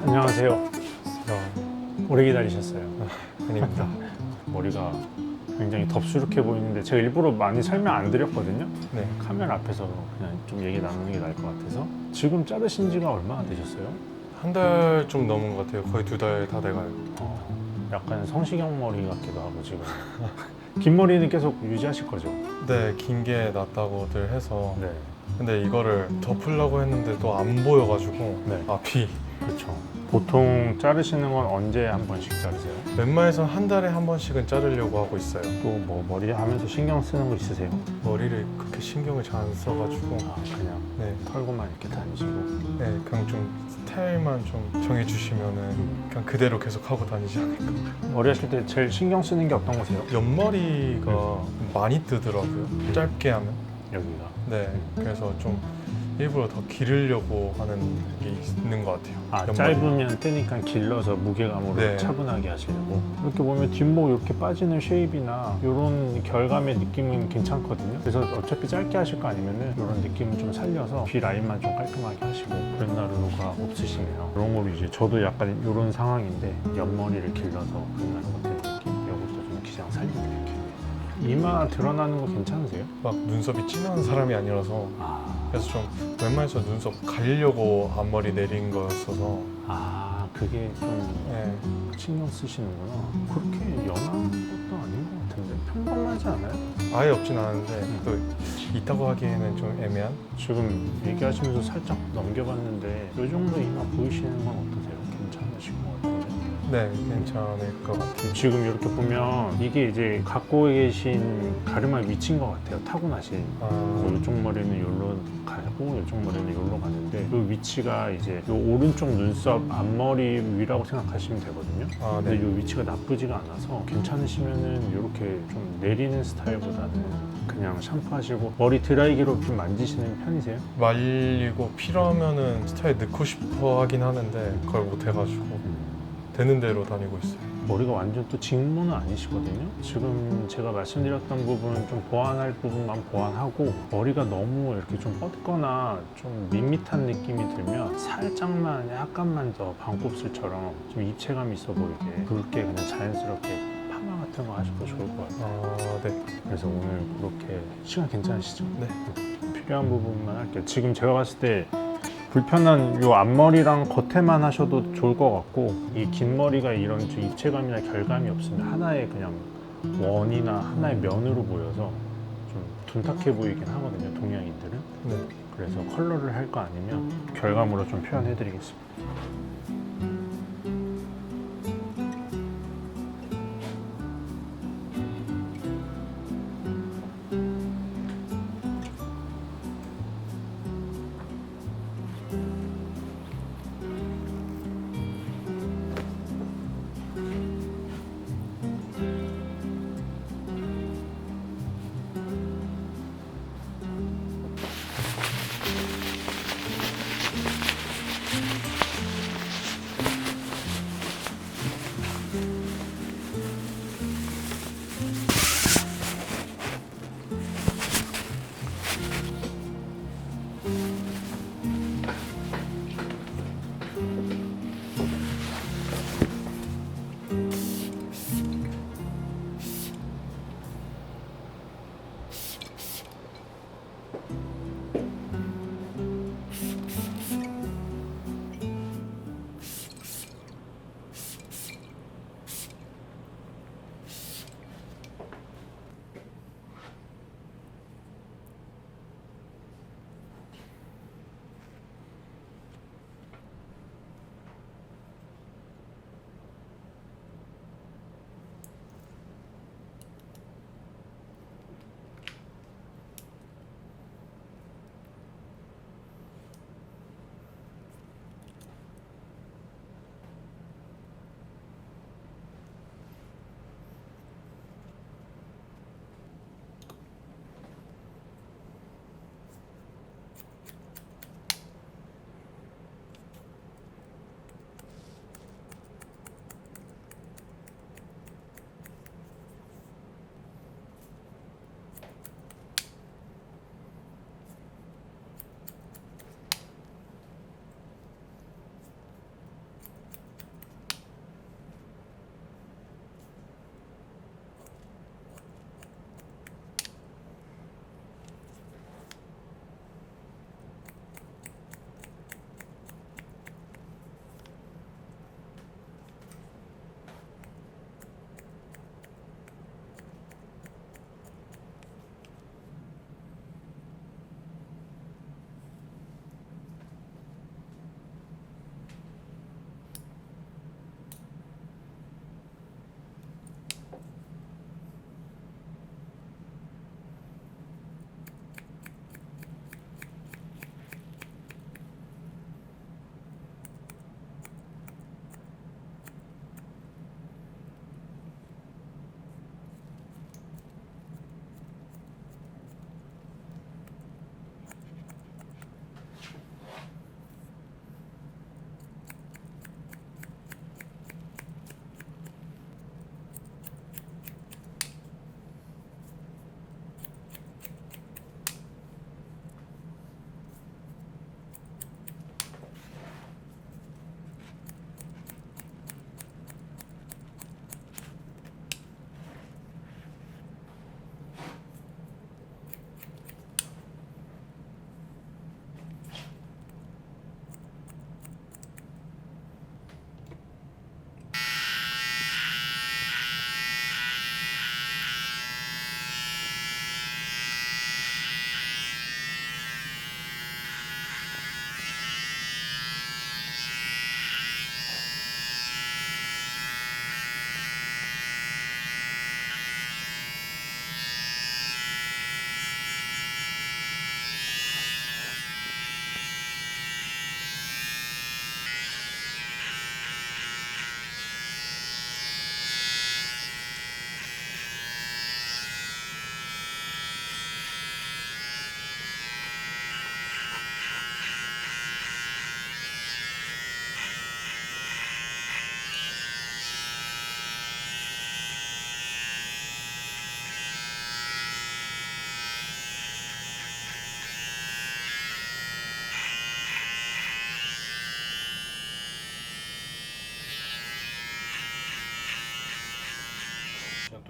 안녕하세요. 오래 기다리셨어요. 아닙니다. 머리가 굉장히 덥수룩해 보이는데 제가 일부러 많이 설명 안 드렸거든요. 네, 카메라 앞에서 그냥 좀 얘기 나누는 게 나을 것 같아서. 지금 자르신 지가 얼마나 되셨어요? 한 달 좀 넘은 것 같아요. 거의 2달 다 돼가요. 약간 성시경 머리 같기도 하고 지금. 긴 머리는 계속 유지하실 거죠? 네, 긴 게 낫다고들 해서. 네. 근데 이거를 덮으려고 했는데 또 안 보여가지고 네. 앞이. 그렇죠. 보통 자르시는 건 언제 한 번씩 자르세요? 웬만해선 한 달에 한 번씩은 자르려고 하고 있어요. 또 뭐 머리 하면서 신경 쓰는 거 있으세요? 머리를 그렇게 신경을 잘 안 써가지고. 그냥 네, 털고만 이렇게 다니시고. 네, 그냥 좀 스타일만 좀 정해주시면은 그냥 그대로 계속 하고 다니지 않을까. 머리 하실 때 제일 신경 쓰는 게 어떤 거세요? 옆머리가 많이 뜨더라고요. 짧게 하면. 여기가. 네, 그래서 좀 일부러 더 기르려고 하는 게 있는 것 같아요. 옆머리. 짧으면 뜨니까 길러서 무게감으로 네. 차분하게 하시려고. 이렇게 보면 뒷목 이렇게 빠지는 쉐입이나 이런 결감의 느낌은 괜찮거든요. 그래서 어차피 짧게 하실 거 아니면은 이런 느낌을 좀 살려서 귀 라인만 좀 깔끔하게 하시고. 브렛나루가 없으시네요. 이런 걸 이제 저도 약간 이런 상황인데 옆머리를 길러서 브렛나루 같은 느낌. 이것도 좀 기장 살리는 느낌. 이마 드러나는 거 괜찮으세요? 막 눈썹이 진한 사람이 아니라서 그래서 좀 웬만해서 눈썹 가리려고 앞머리 내린 거였어서. 그게 좀 네, 신경 쓰시는구나. 그렇게 연한 것도 아닌 것 같은데 평범하지 않아요? 아예 없진 않은데 또 있다고 하기에는 좀 애매한. 지금 얘기하시면서 살짝 넘겨봤는데 이 정도 이마 보이시는 건 어떠세요? 괜찮으신 것 같은데. 네, 괜찮을 것 같아요. 지금 이렇게 보면 이게 이제 갖고 계신 가르마 위치인 것 같아요. 타고나신. 뭐 이쪽 머리는 여기로 가고 이쪽 머리는 여기로 가는데 이 위치가 이제 이 오른쪽 눈썹 앞머리 위라고 생각하시면 되거든요. 근데 네. 이 위치가 나쁘지가 않아서 괜찮으시면은 이렇게 좀 내리는 스타일보다는 그냥 샴푸하시고 머리 드라이기로 좀 만지시는 편이세요? 말리고 필요하면은 스타일 넣고 싶어 하긴 하는데 그걸 못 해가지고 되는 대로 다니고 있어요. 머리가 완전 또 직모는 아니시거든요. 지금 제가 말씀드렸던 부분 좀 보완할 부분만 보완하고 머리가 너무 이렇게 좀 뻗거나 좀 밋밋한 느낌이 들면 살짝만 약간만 더 반곱슬처럼 좀 입체감 있어 보이게 굵게 그냥 자연스럽게 파마 같은 거 하셔도 좋을 것 같아요. 네. 그래서 오늘 그렇게 시간 괜찮으시죠? 네. 필요한 부분만 할게요. 지금 제가 봤을 때 불편한 요 앞머리랑 겉에만 하셔도 좋을 것 같고 이 긴 머리가 이런 좀 입체감이나 결감이 없으면 하나의 그냥 원이나 하나의 면으로 보여서 좀 둔탁해 보이긴 하거든요, 동양인들은. 네. 그래서 컬러를 할 거 아니면 결감으로 좀 표현해 드리겠습니다.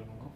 자르는 거.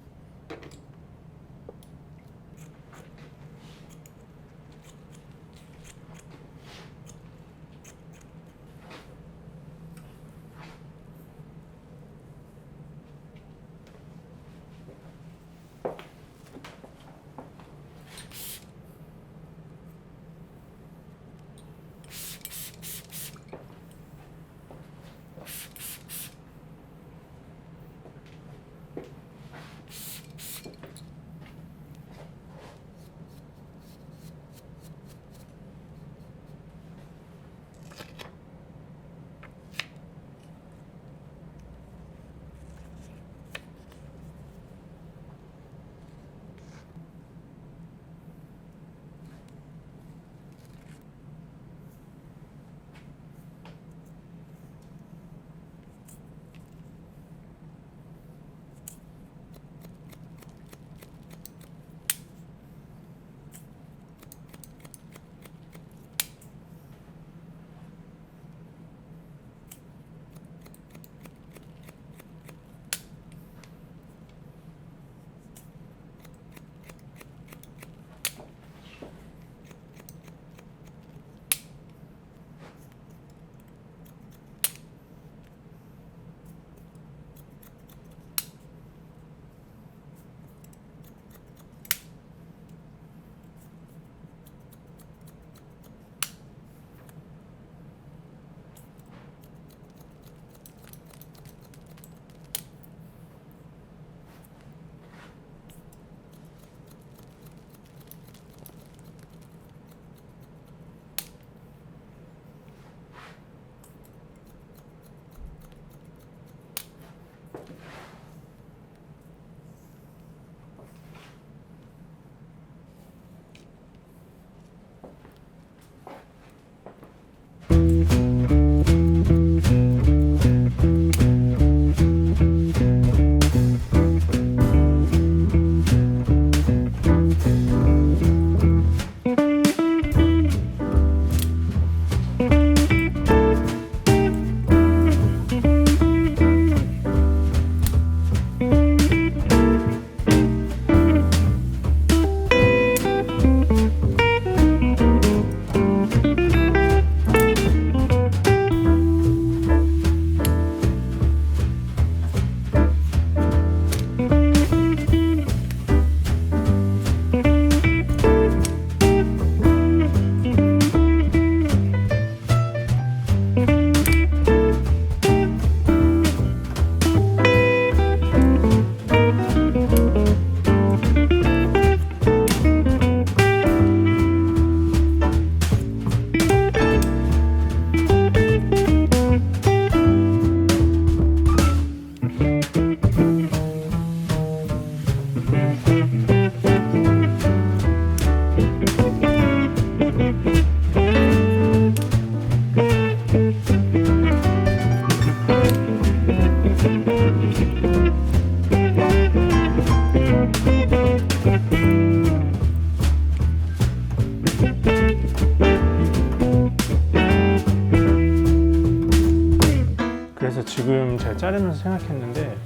그래서 지금 제가 자르면서 생각했는데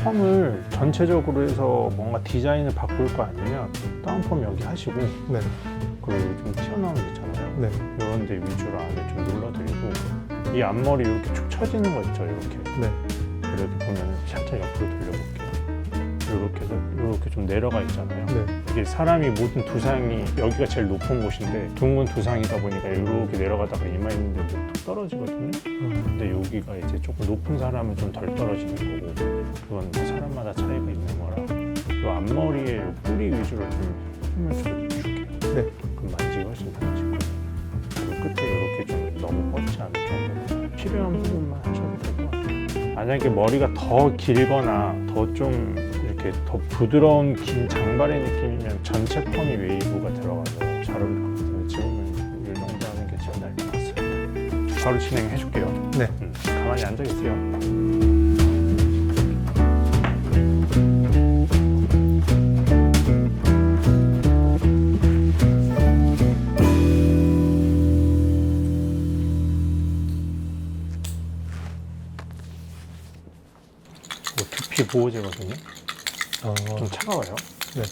펌을 전체적으로 해서 뭔가 디자인을 바꿀 거 아니면 다운펌 여기 하시고 네. 그리고 좀 튀어나온 데 있잖아요. 네. 이런 데 위주로 안에 좀 눌러드리고 이 앞머리 이렇게 축 처지는 거 있죠. 이렇게 네. 이렇게 보면 살짝 옆으로 돌려볼게요. 이렇게 해서 이렇게 좀 내려가 있잖아요. 네. 이게 사람이 모든 두상이 여기가 제일 높은 곳인데 둥근 두상이다 보니까 이렇게 내려가다가 이마 있는데 툭 떨어지거든요. 근데 여기가 이제 조금 높은 사람은 좀 덜 떨어지는 거고 그건 뭐 사람마다 차이가 있는 거라 이 앞머리에 이 뿌리 위주로 좀 힘을 줄게요. 네. 그럼 만지기 훨씬 편해질 거예요. 그리고 끝에 이렇게 좀 너무 뻗지 않을 정도로 필요한 부분만 하셔도 될 것 같아요. 만약에 머리가 더 길거나 더 좀 이렇게 더 부드러운 긴 장발의 느낌이면 전체 펌이 웨이브가 들어가서 잘 어울릴 것 같은데 지금은 이 정도 하는 게 제일 나을 것 같습니다. 바로 진행해 줄게요. 네. 가만히 앉아 계세요. 두피 보호제거든요. 좀 차가워요. 네.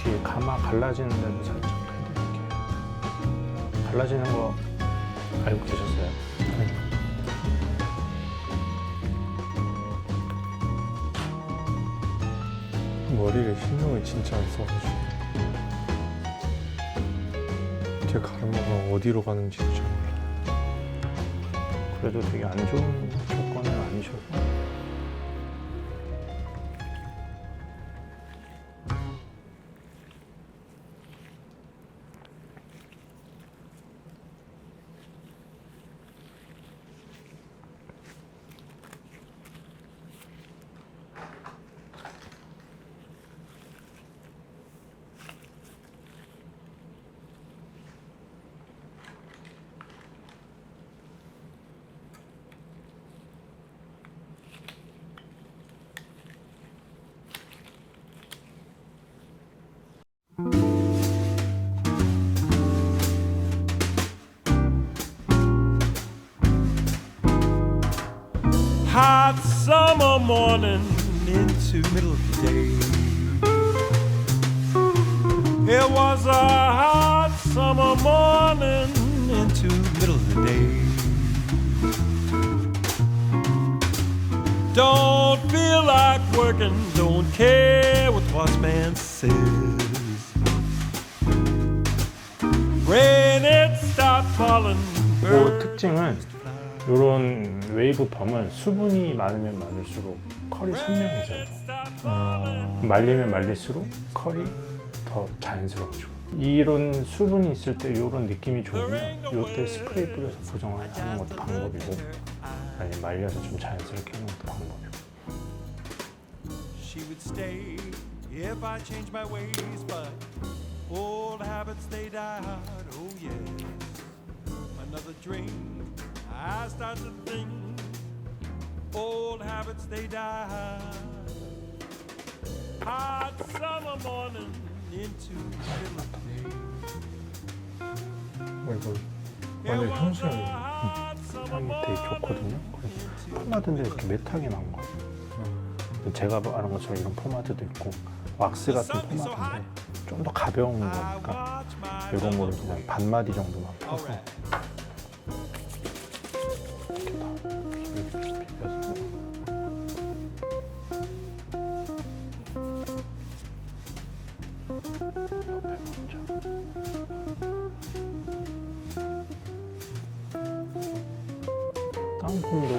뒤에 가마 갈라지는 데도 살짝 해드릴게요. 갈라지는 거 알고 계셨어요? 머리를 신경을 진짜 안 써가지고 제 가르마가 어디로 가는지도 잘 몰라요. 그래도 되게 안 좋은 조건은 아니셔서 Hot summer morning into middle of the day. It was a hot summer morning into middle of the day. Don't feel like working, don't care what the boss man says. Rain it stopped falling. 그 특징은 이런 웨이브 펌은 수분이 많으면 많을수록 컬이 선명해져요. 말리면 말릴수록 컬이 더 자연스럽죠. 이런 수분이 있을 때 이런 느낌이 좋으면 이때 스프레이 뿌려서 고정하는 것도 방법이고, 아니면 말려서 좀 자연스럽게 하는 것도 방법이고. She would stay if I changed my ways, but Old habits they die hard, oh yes. Another drink, I start to think. Old habits they die hard. Hot summer morning into middle of the day. 이거 It 완전 was a 향수향이. hot summer 향이 되게 좋거든요. 그래서 포마드인데 이렇게 매트하게 나온 거예요. 근데 제가 아는 것처럼 이런 포마드도 있고 왁스 같은 포마드인데 좀 더 가벼운 I 거니까 watch my 이런 거를 그냥 반마디 정도만 펴서 Alright. 이렇게 다 비벼서 옆에 먼저 다운펌도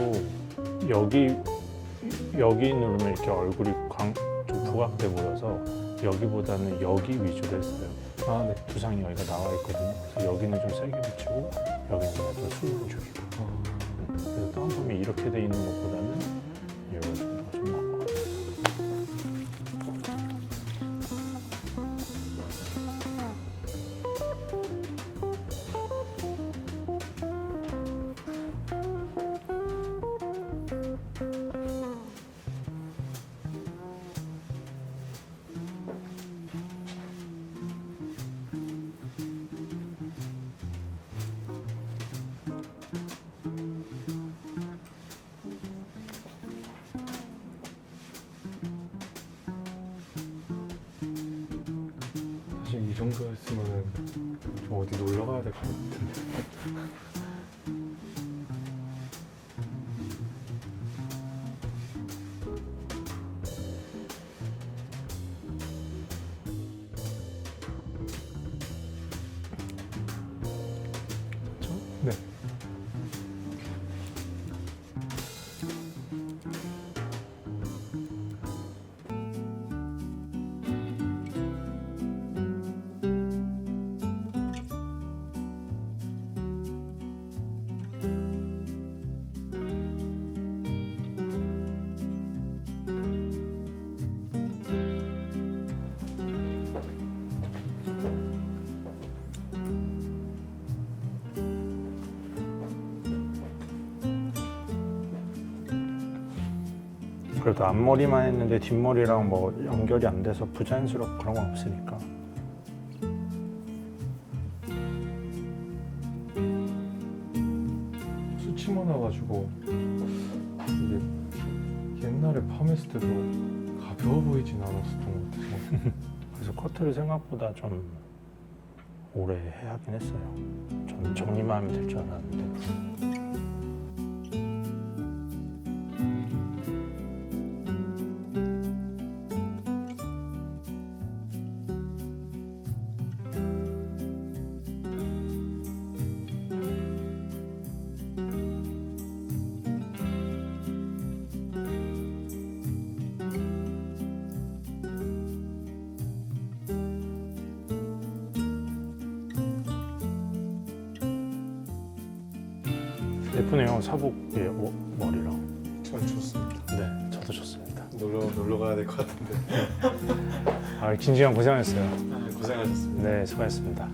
여기 누르면 이렇게 얼굴이 좀 부각돼 보여서 여기보다는 여기 위주로 했어요. 아, 네. 두상이 여기가 나와 있거든요. 그래서 여기는 좀 세게 붙이고 여기는 좀 숨을 줄이고. 그래서 다운펌이 이렇게 돼 있는 것보다는 이거 정도가 좀 나은 것 같아요. 사실 이 정도였으면 좀 어디 놀러 가야 될 것 같은데. 네. 그래도 앞머리만 했는데 뒷머리랑 뭐 연결이 안 돼서 부자연스럽고 그런 건 없으니까. 수치만 와가지고 이게 옛날에 팜했을 때도 가벼워 보이진 않았었던 것 같아서. 그래서 커트를 생각보다 좀 오래 하긴 했어요. 전 정리만 하면 될 줄 알았는데. 예쁘네요, 사복의 머리랑. 전 좋습니다. 네, 저도 좋습니다. 놀러 가야 될 것 같은데. 아, 김지영 고생하셨어요. 고생하셨습니다. 네, 수고하셨습니다.